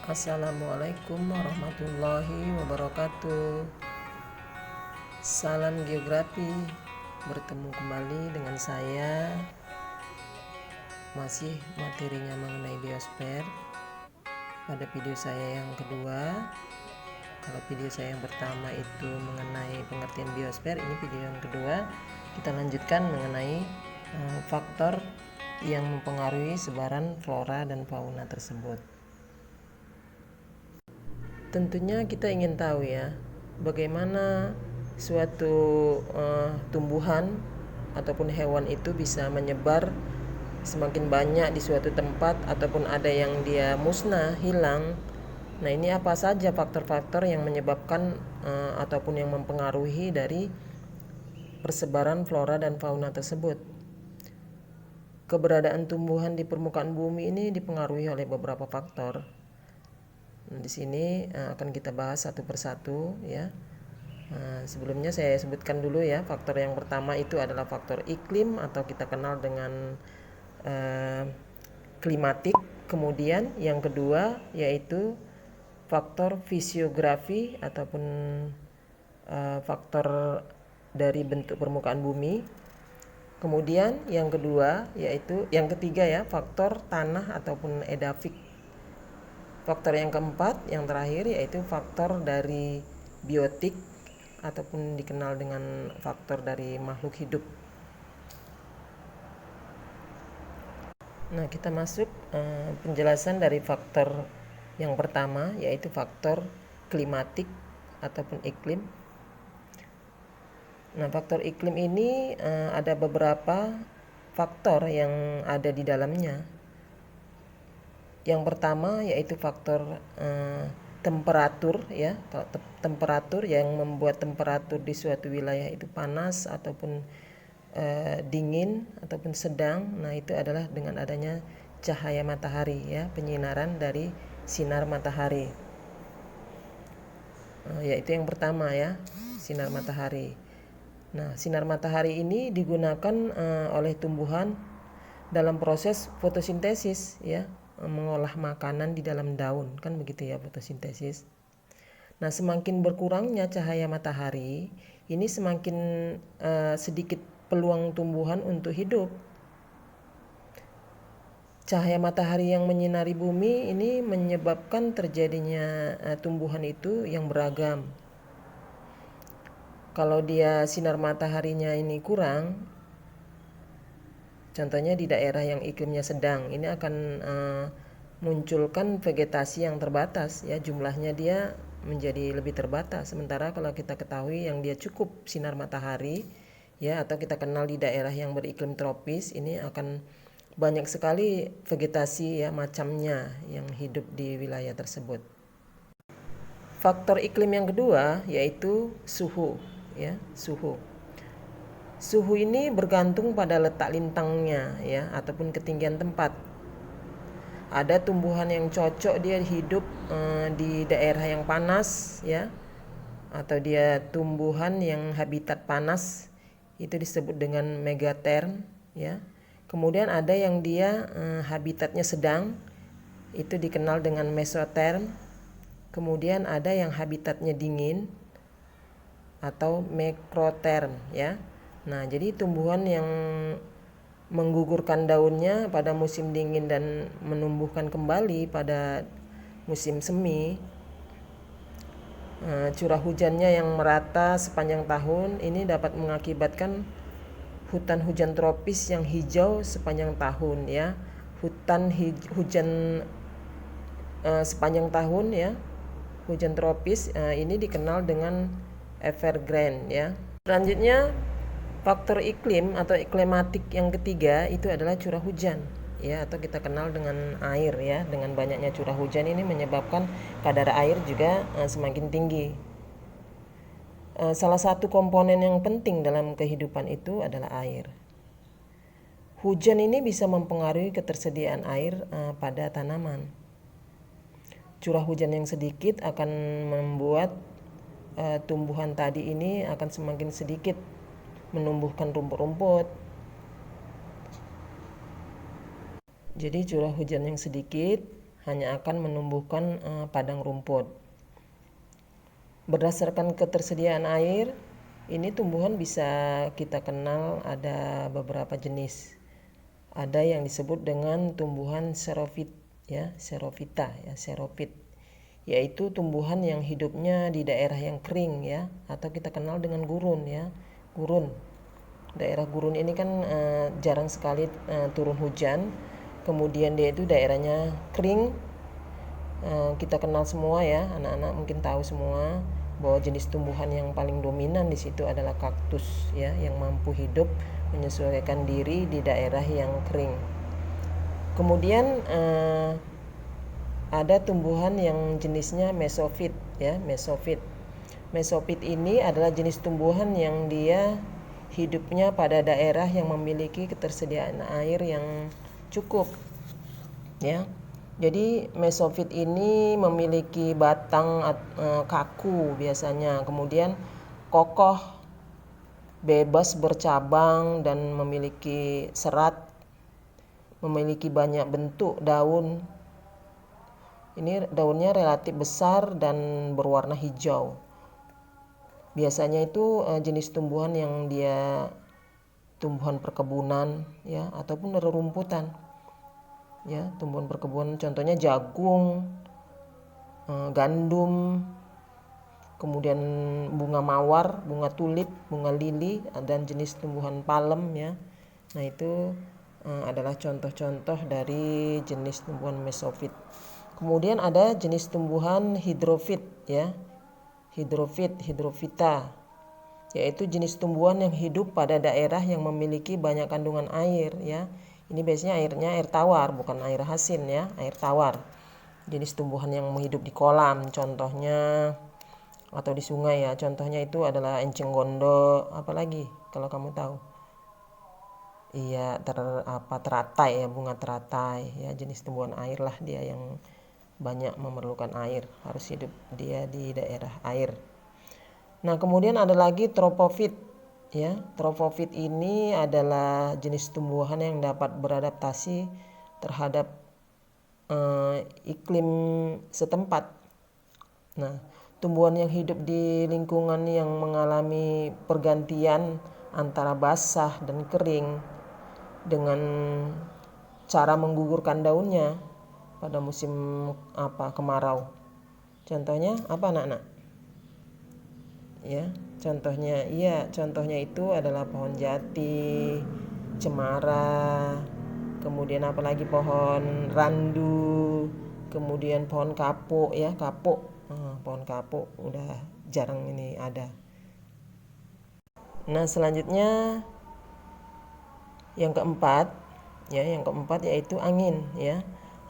Assalamualaikum warahmatullahi wabarakatuh. Salam geografi. Bertemu kembali dengan saya. Masih materinya mengenai biosfer. Pada video saya yang kedua. Kalau video saya yang pertama itu mengenai pengertian biosfer, ini video yang kedua kita lanjutkan mengenai faktor yang mempengaruhi sebaran flora dan fauna tersebut. Tentunya kita ingin tahu ya, bagaimana suatu tumbuhan ataupun hewan itu bisa menyebar semakin banyak di suatu tempat ataupun ada yang dia musnah, hilang. Nah, ini apa saja faktor-faktor yang menyebabkan ataupun yang mempengaruhi dari persebaran flora dan fauna tersebut. Keberadaan tumbuhan di permukaan bumi ini dipengaruhi oleh beberapa faktor. Nah, di sini akan kita bahas satu persatu ya. Sebelumnya saya sebutkan dulu ya, faktor yang pertama itu adalah faktor iklim atau kita kenal dengan klimatik. Kemudian yang kedua yaitu faktor fisiografi ataupun faktor dari bentuk permukaan bumi. Kemudian yang kedua yaitu yang ketiga ya, faktor tanah ataupun edafik. Faktor yang keempat, yang terakhir yaitu faktor dari biotik ataupun dikenal dengan faktor dari makhluk hidup. Nah, kita masuk penjelasan dari faktor yang pertama yaitu faktor klimatik ataupun iklim. Nah, faktor iklim ini ada beberapa faktor yang ada di dalamnya. Yang pertama yaitu faktor temperatur ya, temperatur yang membuat temperatur di suatu wilayah itu panas ataupun dingin ataupun sedang. Nah, itu adalah dengan adanya cahaya matahari ya, penyinaran dari sinar matahari. Yaitu yang pertama ya, sinar matahari. Nah, sinar matahari ini digunakan oleh tumbuhan dalam proses fotosintesis ya, mengolah makanan di dalam daun, kan begitu ya fotosintesis. Nah, semakin berkurangnya cahaya matahari, ini semakin sedikit peluang tumbuhan untuk hidup. Cahaya matahari yang menyinari bumi ini menyebabkan terjadinya tumbuhan itu yang beragam. Kalau dia sinar mataharinya ini kurang, contohnya di daerah yang iklimnya sedang, ini akan munculkan vegetasi yang terbatas ya, jumlahnya dia menjadi lebih terbatas. Sementara kalau kita ketahui yang dia cukup sinar matahari ya, atau kita kenal di daerah yang beriklim tropis, ini akan banyak sekali vegetasi ya, macamnya yang hidup di wilayah tersebut. Faktor iklim yang kedua yaitu suhu ya, suhu. Suhu ini bergantung pada letak lintangnya ya, ataupun ketinggian tempat. Ada tumbuhan yang cocok dia hidup di daerah yang panas ya, atau dia tumbuhan yang habitat panas, itu disebut dengan megaterm ya. Kemudian ada yang dia habitatnya sedang, itu dikenal dengan mesoterm. Kemudian ada yang habitatnya dingin atau mikroterm ya. Nah, jadi tumbuhan yang menggugurkan daunnya pada musim dingin dan menumbuhkan kembali pada musim semi, curah hujannya yang merata sepanjang tahun ini dapat mengakibatkan hutan hujan tropis yang hijau sepanjang tahun ya. Hutan hujan sepanjang tahun ya, hujan tropis ini dikenal dengan evergreen ya. Selanjutnya faktor iklim atau klimatik yang ketiga itu adalah curah hujan ya, atau kita kenal dengan air ya. Dengan banyaknya curah hujan ini menyebabkan kadar air juga semakin tinggi. Salah satu komponen yang penting dalam kehidupan itu adalah air. Hujan ini bisa mempengaruhi ketersediaan air pada tanaman. Curah hujan yang sedikit akan membuat tumbuhan tadi ini akan semakin sedikit menumbuhkan rumput-rumput. Jadi curah hujan yang sedikit hanya akan menumbuhkan padang rumput. Berdasarkan ketersediaan air, ini tumbuhan bisa kita kenal ada beberapa jenis. Ada yang disebut dengan tumbuhan xerophyt ya, xerophyta ya, xerophyt, yaitu tumbuhan yang hidupnya di daerah yang kering ya, atau kita kenal dengan gurun ya, gurun. Daerah gurun ini kan jarang sekali turun hujan, kemudian dia itu daerahnya kering. Kita kenal semua ya, anak-anak mungkin tahu semua bahwa jenis tumbuhan yang paling dominan di situ adalah kaktus ya, yang mampu hidup menyesuaikan diri di daerah yang kering. Kemudian ada tumbuhan yang jenisnya mesophyt ya, mesophyt. Mesophyt ini adalah jenis tumbuhan yang dia hidupnya pada daerah yang memiliki ketersediaan air yang cukup ya. Jadi mesophyt ini memiliki batang kaku biasanya, kemudian kokoh, bebas bercabang dan memiliki serat, memiliki banyak bentuk daun. Ini daunnya relatif besar dan berwarna hijau. Biasanya itu jenis tumbuhan yang dia tumbuhan perkebunan ya, ataupun rerumputan. Ya, tumbuhan perkebunan contohnya jagung, gandum, kemudian bunga mawar, bunga tulip, bunga lili, dan jenis tumbuhan palem ya. Nah, itu adalah contoh-contoh dari jenis tumbuhan mesophyt. Kemudian ada jenis tumbuhan hidrofit ya, hidrofita, yaitu jenis tumbuhan yang hidup pada daerah yang memiliki banyak kandungan air ya. Ini biasanya airnya air tawar, bukan air asin ya, air tawar. Jenis tumbuhan yang hidup di kolam contohnya, atau di sungai ya, contohnya itu adalah enceng gondok, apalagi kalau kamu tahu. Iya, teratai ya, bunga teratai ya, jenis tumbuhan air lah dia yang banyak memerlukan air, harus hidup dia di daerah air. Nah, kemudian ada lagi tropofit ya. Tropofit ini adalah jenis tumbuhan yang dapat beradaptasi terhadap iklim setempat. Nah, tumbuhan yang hidup di lingkungan yang mengalami pergantian antara basah dan kering dengan cara menggugurkan daunnya pada musim kemarau. Contohnya apa anak-anak? Ya, contohnya itu adalah pohon jati, cemara, kemudian apalagi pohon randu, kemudian pohon kapuk ya, kapuk. Pohon kapuk udah jarang ini ada. Nah, selanjutnya yang keempat yaitu angin ya.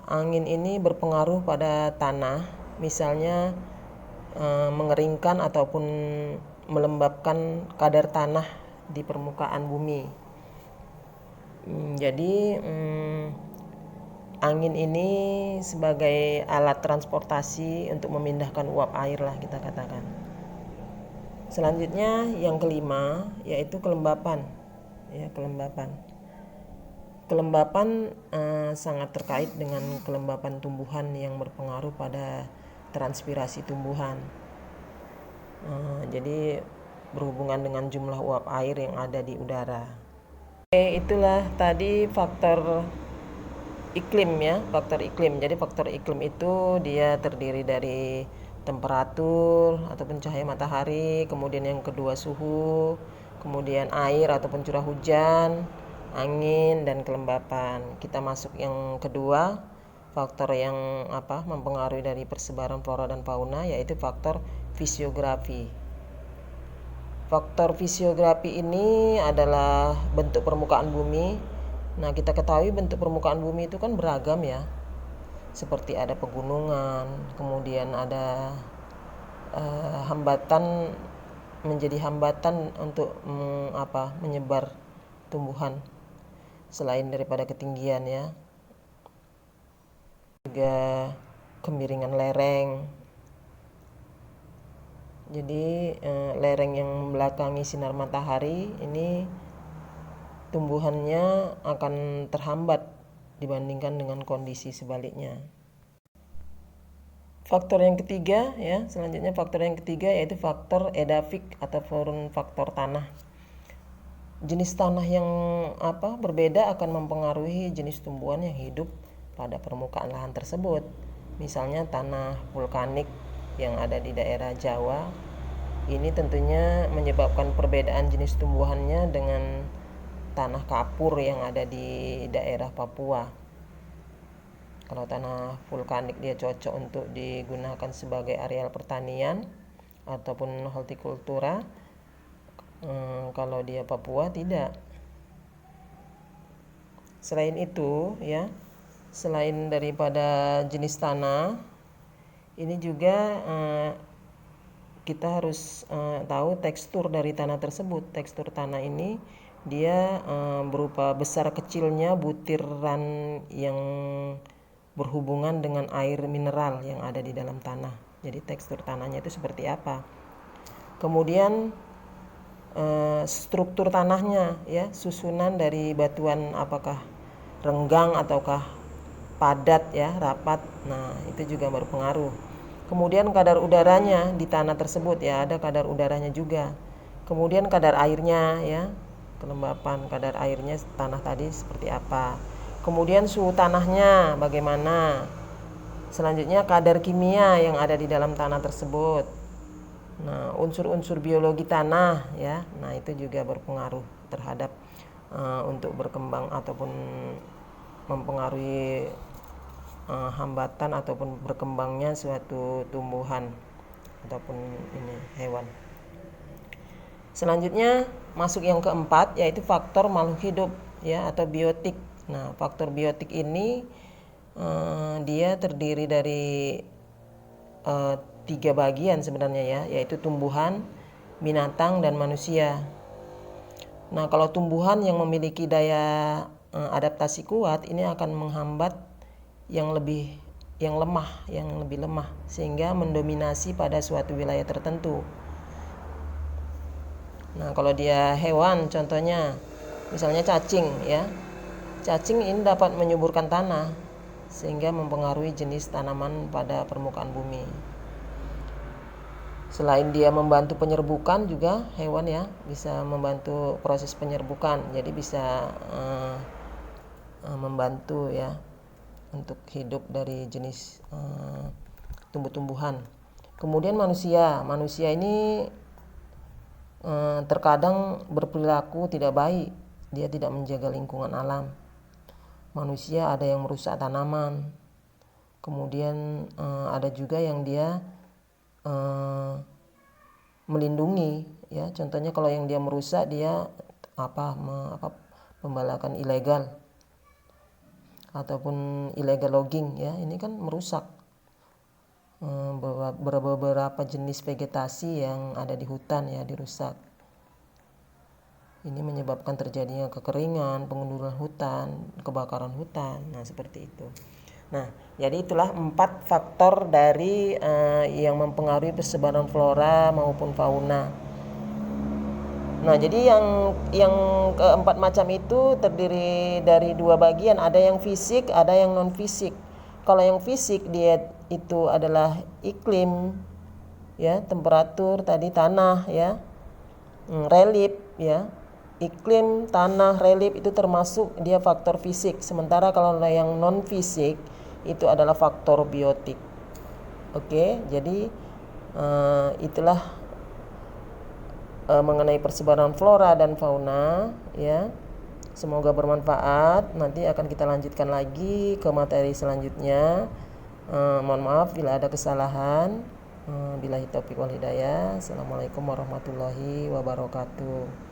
Angin ini berpengaruh pada tanah, misalnya mengeringkan ataupun melembabkan kadar tanah di permukaan bumi. Jadi angin ini sebagai alat transportasi untuk memindahkan uap air lah kita katakan. Selanjutnya yang kelima yaitu kelembapan ya, kelembapan sangat terkait dengan kelembapan tumbuhan yang berpengaruh pada transpirasi tumbuhan. Jadi berhubungan dengan jumlah uap air yang ada di udara. Itulah tadi faktor iklim ya, faktor iklim. Jadi faktor iklim itu dia terdiri dari temperatur ataupun cahaya matahari, kemudian yang kedua suhu, kemudian air ataupun curah hujan, angin, dan kelembapan. Kita masuk yang kedua, faktor yang mempengaruhi dari persebaran flora dan fauna, yaitu faktor fisiografi. Faktor fisiografi ini adalah bentuk permukaan bumi. Nah, kita ketahui bentuk permukaan bumi itu kan beragam ya, seperti ada pegunungan, kemudian ada hambatan, menjadi hambatan untuk menyebar tumbuhan selain daripada ketinggian ya, juga kemiringan lereng. Jadi lereng yang membelakangi sinar matahari ini tumbuhannya akan terhambat dibandingkan dengan kondisi sebaliknya. Faktor yang ketiga ya, selanjutnya faktor yang ketiga yaitu faktor edafik ataupun faktor tanah. Jenis tanah yang berbeda akan mempengaruhi jenis tumbuhan yang hidup pada permukaan lahan tersebut. Misalnya tanah vulkanik yang ada di daerah Jawa, ini tentunya menyebabkan perbedaan jenis tumbuhannya dengan tanah kapur yang ada di daerah Papua. Kalau tanah vulkanik dia cocok untuk digunakan sebagai areal pertanian ataupun hortikultura. Kalau dia Papua tidak. Selain itu ya, selain daripada jenis tanah, ini juga kita harus tahu tekstur dari tanah tersebut. Tekstur tanah ini dia berupa besar kecilnya butiran yang berhubungan dengan air mineral yang ada di dalam tanah. Jadi tekstur tanahnya itu seperti apa. Kemudian struktur tanahnya ya, susunan dari batuan apakah renggang ataukah padat ya, rapat. Nah, itu juga berpengaruh. Kemudian kadar udaranya di tanah tersebut ya, ada kadar udaranya juga. Kemudian kadar airnya ya, kelembapan kadar airnya tanah tadi seperti apa. Kemudian suhu tanahnya bagaimana. Selanjutnya kadar kimia yang ada di dalam tanah tersebut. Nah, unsur-unsur biologi tanah ya. Nah, itu juga berpengaruh terhadap untuk berkembang ataupun mempengaruhi hambatan ataupun berkembangnya suatu tumbuhan ataupun hewan. Selanjutnya masuk yang keempat yaitu faktor makhluk hidup ya atau biotik. Nah, faktor biotik ini dia terdiri dari 3 bagian sebenarnya ya, yaitu tumbuhan, binatang, dan manusia. Nah, kalau tumbuhan yang memiliki daya adaptasi kuat ini akan menghambat yang lebih lemah sehingga mendominasi pada suatu wilayah tertentu. Nah, kalau dia hewan contohnya misalnya cacing ya. Cacing ini dapat menyuburkan tanah sehingga mempengaruhi jenis tanaman pada permukaan bumi. Selain dia membantu penyerbukan juga hewan ya, bisa membantu proses penyerbukan. Jadi bisa membantu ya untuk hidup dari jenis tumbuh-tumbuhan. Kemudian manusia ini terkadang berperilaku tidak baik. Dia tidak menjaga lingkungan alam. Manusia ada yang merusak tanaman. Kemudian ada juga yang dia melindungi ya. Contohnya kalau yang dia merusak dia pembalakan ilegal ataupun illegal logging ya. Ini kan merusak beberapa jenis vegetasi yang ada di hutan ya, dirusak. Ini menyebabkan terjadinya kekeringan, pengunduran hutan, kebakaran hutan. Nah, seperti itu. Nah, jadi itulah 4 faktor dari yang mempengaruhi persebaran flora maupun fauna. Nah, jadi yang keempat macam itu terdiri dari 2 bagian, ada yang fisik, ada yang non fisik. Kalau yang fisik dia itu adalah iklim ya, temperatur tadi, tanah ya, relief ya. Iklim, tanah, relief itu termasuk dia faktor fisik. Sementara kalau yang non fisik itu adalah faktor biotik. Oke, jadi itulah mengenai persebaran flora dan fauna ya. Semoga bermanfaat. Nanti akan kita lanjutkan lagi ke materi selanjutnya. Mohon maaf bila ada kesalahan. Billahi taufiq wal hidayah. Assalamualaikum warahmatullahi wabarakatuh.